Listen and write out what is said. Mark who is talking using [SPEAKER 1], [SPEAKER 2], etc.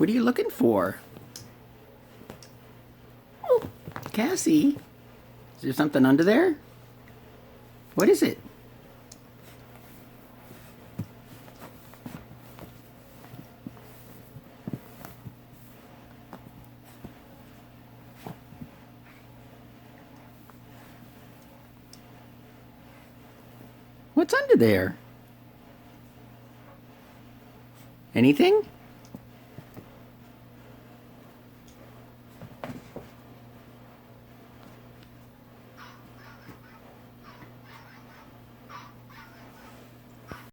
[SPEAKER 1] What are you looking for? Oh, Cassie, is there something under there? What is it? What's under there? Anything?